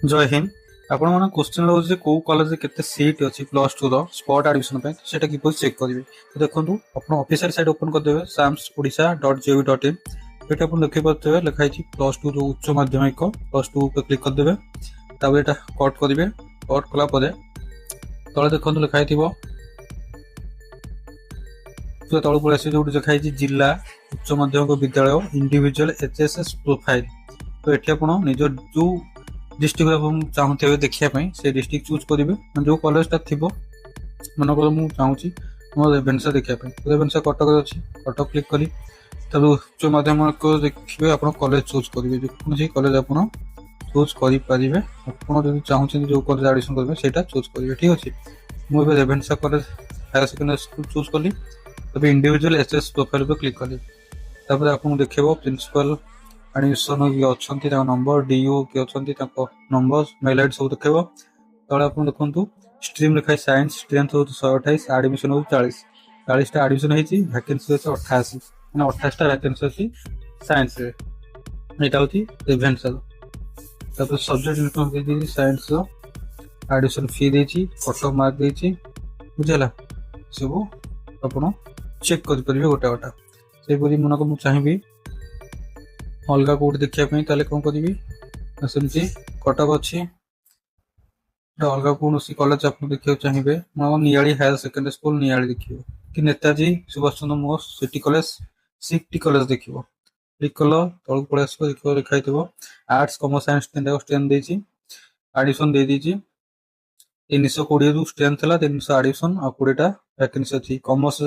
जय हिंद। आपण मन क्वेश्चन रोज को कॉलेज केते सीट अछि प्लस 2 रो स्पॉट एडमिशन पे सेटा किपर चेक करिवे। तो देखंतु आपण ऑफिशियल साइट ओपन कर देबे samsodisha.gov.in। एटा आपण देखि पतबे लिखाइ छी प्लस 2 रो उच्च माध्यमिक प्लस 2 पे क्लिक कर देबे। ताबे एटा कट करिवे। कट कला परे तळे देखंतु लिखाइ थिबो तो तळ पळे आसी जोट लिखाइ छी जिल्ला उच्च माध्यमिक विद्यालय इंडिविजुअल एचएसएस प्रोफाइल। तो एठी आपण निज जो डिस्ट्रिक्ट आप चाहते देखा से डिस्ट्रिक्ट चूज करेंगे जो कॉलेज टा थी मन कर मुझे चाहूँगी मोर रेभेन्सा देखा रेभेन्सा कटक अच्छी कटक क्लिक करी तब उच्च माध्यमिक देखिए आप कॉलेज चूज करेंगे जो कॉलेज आप चूज करेंगे आप चाहते जो कॉलेज एडमिशन करेंगे से चूज करेंगे ठीक अच्छे। मुझे Ravenshaw college higher secondary school choose कली तब इंडिविजुअल एचएस प्रोफाइल पर क्लिक कली तापर आपको देखो प्रिंसिपल एडमिशन किए अच्छा नंबर डीओ किए अच्छा नंबर मेल आईडी सब देखो तले आप देखो स्ट्रीम लिखाई साइंस स्ट्रेंथ हो 128 एडमिशन हो 40 40टा एडमिशन होती वैकेंसी अच्छे 88 मैंने 28टा वैकेंसी अच्छी साइंस यहाँ हूँ रेभेन्सा सब्जेक्ट इनकम दे साइंस एडमिशन फी देती कट मार्क देती बुझेगा सब आप चेक करेंगे गोटे गोटा से मन को मुझे चाहिए अलग कौट देखापी कौन करी सेमती कटक अच्छी अलग कौन कॉलेज आप देखा चाहिए नियाली हायर सेकेंडरी स्कूल नियाली देखिए कि नेताजी सुभाष चंद्र बोस सिटी कॉलेज देखिए क्लिक कल तौक पड़े आस देखो लिखाई थो आर्ट्स कमर्स साइंस स्ट्रेंथ देती एडमिशन दे देती 320 रु स्ट्रेंथ है 300 एडमिशन और 20टा वैकेंसी अच्छी कमर्स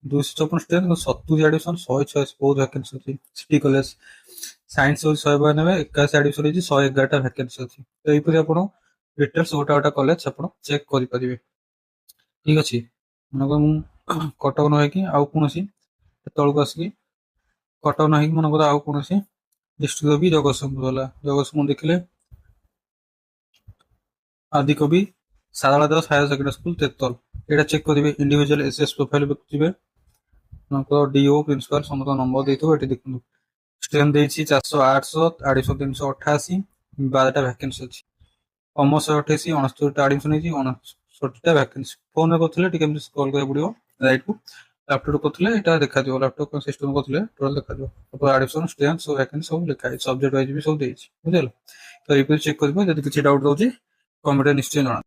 254 स्ट्रेंथ 70 एडमिशन 146 बहुत वैकेंसी अच्छी सिटी कॉलेज साइंस 192 81 एडमिशन होती 111टा वैकेंसी अच्छी तो यहीपरि आप डिटेल्स गोटा गोटा कॉलेज आप चेक करेंगे ठीक अच्छे। मन कटक नहींकि आउ कौन तौक आसिक कटक नहींकि मन आउ कौन डिस्ट्रिक्ट भी जगतसिंहपुर है जगतसिंहपुर देखिले आदि कवि सारला दास हायर सेकेंडरी स्कूल तेतल यहाँ चेक करेंगे इंडिविजुअल एसएस प्रोफाइल देखिए डीओ प्रिंसिपल समस्त नंबर देखो ये देखो स्ट्रेंथ देती 408 एडमिशन 388 12टा वैकेंसी अच्छी कमर्स 28 69टा एडमिशन होती 69टा वैकेंसी फोन में करते कल करा पड़ो राइट को लैपटॉप करते यहाँ देखा लैपटॉप सिस्टम करते टोटल देखा एडमिशन स्ट्रेंथ सब वैकेंसी सब लिखाई सब्जेक्ट वाइज भी सब बुझे तो ये चेक कर किसी डाउट रोचे कमेंट निश्चय जना।